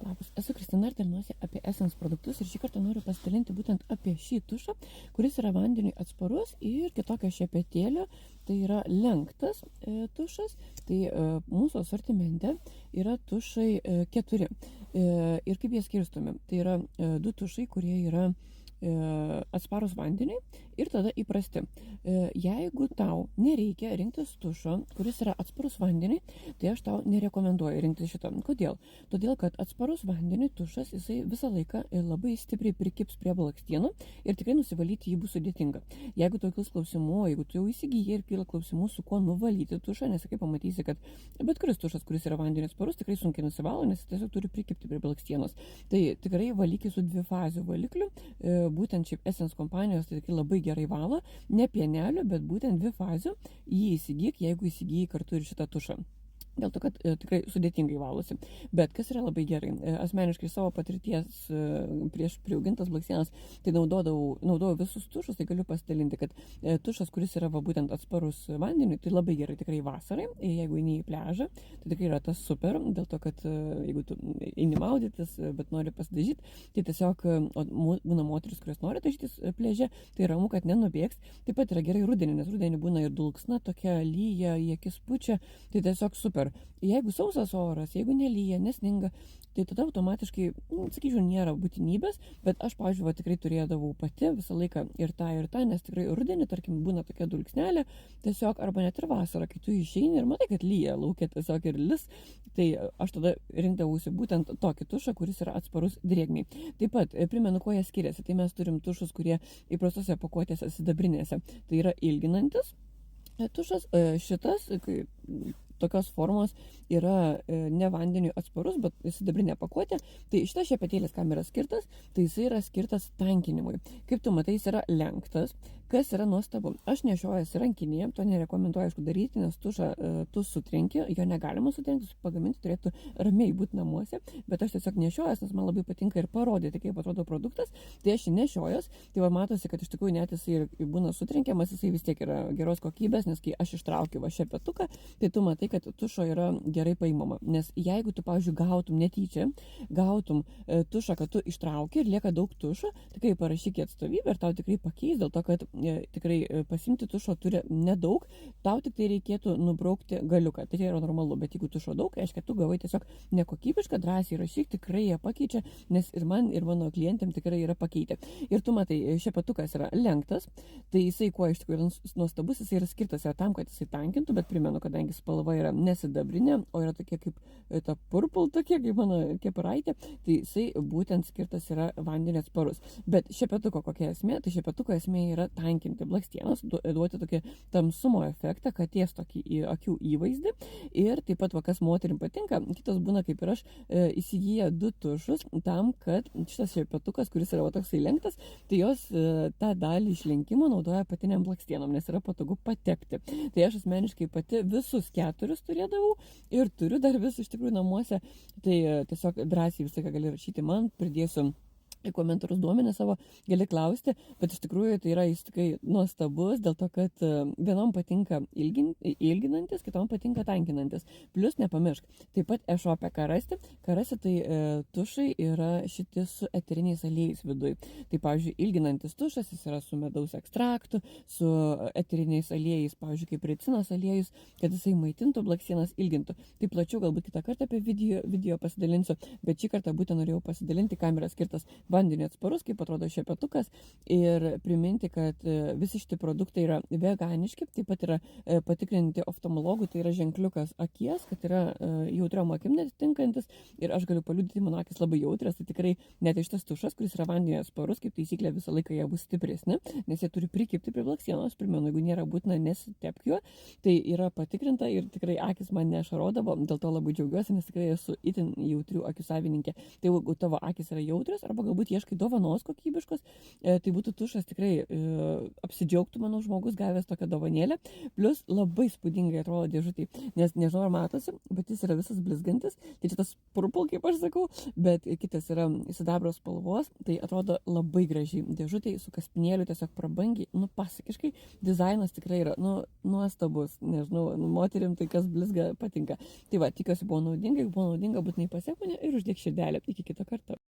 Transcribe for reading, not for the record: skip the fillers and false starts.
Labas, esu Kristina ir dalinuosi apie Essence produktus ir šį kartą noriu pasidalinti būtent apie šį tušą, kuris yra vandeniui atsparus ir kitokio šepetėlio, tai yra lenktas tušas, tai mūsų asortimente yra tušai 4 ir kaip jie skirstomi, tai yra 2 tušai, kurie yra atsparus vandeniui ir tada įprasti. Jeigu tau nereikia rinktis tušo, kuris yra atsparus vandeniui, tai aš tau nerekomenduoju rinktis šitą. Kodėl? Todėl, kad atsparus vandeniui tušas, jisai visą laiką labai stipriai prikips prie blakstienų ir tikrai nusivalyti jį bus sudėtinga. Jeigu tau kils klausimų, jeigu tu jau įsigyji ir kyla klausimų, su kuo nuvalyti tušą, nes kaip pamatysi, kad bet kuris tušas, kuris yra vandeniui atsparus, tikrai sunkiai nusivalo, nes jis tiesiog turi prikipti prie blakstienos. Tai tikrai valykit su dvifaziu valikliu. Būtent šiaip Essence kompanijos tai labai gerai valo, ne pienelio, bet būtent dvifazių, jį įsigyk, jeigu įsigyji kartu ir šitą tušą. Dėl to, kad tikrai sudėtingai valosi. Bet kas yra labai gerai, asmeniškai savo patirties prieš priaugintas blakstienas, tai naudojau visus tušus, tai galiu pasidalinti, kad tušas, kuris yra būtent atsparus vandeniui, tai labai gerai tikrai vasarai, jeigu eini į pliažą, tai tikrai yra tas super, dėl to, kad jeigu tu eini maudytis, bet nori pasidažyti, tai tiesiog būna moteris, kurios nori dažytis pliaže, tai ramu, kad nenubėgs. Taip pat yra gerai rudenį, nes rudenį būna ir dulksna, tokia lyja, į akis pučia, tai tiesiog super. Jeigu sausas oras, jeigu nelyja, nesninga, tai tada automatiškai, sakyčiau, nėra būtinybės, bet aš, pavyzdžiui, tikrai turėdavau pati visą laiką ir tą, nes tikrai rudenį, tarkim, būna tokia dulksnelė, tiesiog arba net ir vasarą, kai tu išeini ir matai, kad lyja laukia tiesiog ir lis, tai aš tada rinkdavausi būtent tokį tušą, kuris yra atsparus drėgmei. Taip pat, primenu, kuo jie skiriasi, tai mes turim tušus, kurie įprastose pakuotėse sidabrinėse, tai yra ilginantis tušas, šitas, tokios formos yra ne vandeniui atsparus, bet sidabrinė pakuotė. Tai šitas šepetėlis, kam yra skirtas, tai jisai yra skirtas tankinimui. Kaip tu matai, jis yra lenktas, kas yra nuostabu. Aš nešiojuosi rankinėje, to nerekomenduoju, aišku, daryti, nes tušą tu sutrenki, jo negalima sutrenkti, pagaminti turėtų ramiai būti namuose, bet aš tiesiog nešiojuosi, nes man labai patinka ir parodyti, kaip atrodo produktas, tai aš jį nešiojuosi, tai va matosi, kad iš tikrųjų net jisai būna sutrenkiamas, jisai vis tiek yra geros kokybės, nes kai aš ištraukiu va šepetuką, tai tu matai, kad tušo yra gerai paimama, nes jeigu tu, pavyzdžiui, gautum tušą, kad tu ištrauki ir lieka daug tušo, tikrai parašyk į atstovybę ir tau tikrai pakeis, dėl to, kad tikrai pasimti tušo turi nedaug, tau tik tai reikėtų nubraukti galiuką, tai yra normalu, bet jeigu tušo daug, aiškiai, tu gavai tiesiog nekokybišką, drąsiai rašyk, tikrai jie pakeičia, nes ir man, ir mano klientėm tikrai yra pakeitę. Ir tu matai, šepetukas yra lenktas, tai jisai, kuo iš tikrųjų nuostabus, jisai yra skirtas tam, kad jisai tankintų, bet primenu, kadangi spalva yra nesidabrinė, o yra tokia kaip ta purple, tokia kaip mano kepuraitė, tai jisai būtent skirtas yra vandeniui atsparus. Bet šepetuko kokia esmė? Tai šepetuko esmė yra tankinti blakstienas, duoti tokį tamsumo efektą, katės tokį akių įvaizdį. Ir taip pat, kas moterim patinka, kitas būna kaip ir aš, įsigyja 2 tušus tam, kad šitas šepetukas, kuris yra toksai lenktas, tai jos tą dalį išlenkimo naudoja patiniam blakstienom, nes yra patogu patepti. Tai aš asmeniškai pati visus 4 turėdavau ir turiu dar vis iš tikrųjų namuose, tai tiesiog drąsiai visą, ką gali rašyti man, pridėsiu į komentarus duomenį savo, gali klausti, bet iš tikrųjų tai yra jis tikrai nuostabus, dėl to, kad vienom patinka ilginantis, kitom patinka tankinantis. Plius nepamiršk, taip pat e-shop'e ką rasti, tai tušai yra šiti su eteriniais aliejais viduj. Tai, pavyzdžiui, ilginantis tušas, jis yra su medaus ekstraktu, su eteriniais aliejais, pavyzdžiui, kaip ricinos aliejus, kad jisai maitintų blakstienas, ilgintų. Tai plačiau galbūt kitą kartą apie video pasidalinsiu, bet šį kartą būtent norėjau pasidalinti, kam yra skirtas vandeniui atsparus, kaip atrodo šepetukas, ir priminti, kad visi šitie produktai yra veganiški, taip pat yra patikrinti oftalmologų, tai yra ženkliukas akies, kad yra jautriom akim netitinkantis, ir aš galiu paliudyti, mano akis labai jautrias, tai tikrai net iš tas tušas, kuris yra vandeniui atsparus, kaip taisyklė visą laiką jie bus stipresni, nes jie turi prikibti prie blakstienos, primenu, jeigu nėra būtina, nesitepk juo, tai yra patikrinta ir tikrai akis man nešarodavo, dėl to labai džiaugiuosi, nes tikrai esu itin jautrių akių savininkė. Tai jeigu tavo akis yra jautrios, arba galbūt galbūt ieškai dovanos kokybiškos, tai būtų tušas tikrai apsidžiaugtų, manau, žmogus gavęs tokią dovanėlę. Plius labai spūdingai atrodo dėžutį, nes nežinau, ar matosi, bet jis yra visas blizgantis. Tai čia tas purple, kaip aš sakau, bet kitas yra sidabro spalvos. Tai atrodo labai gražiai dėžutį su kaspinėliu, tiesiog prabangiai, nu pasakiškai. Dizainas tikrai yra, nu, nuostabus, nežinau, moterim tai kas blizga patinka. Tai va, tikiuosi buvo naudinga, jeigu buvo naudinga, būtinai pasiek mane ir uždėk širdelę. Iki kito karto.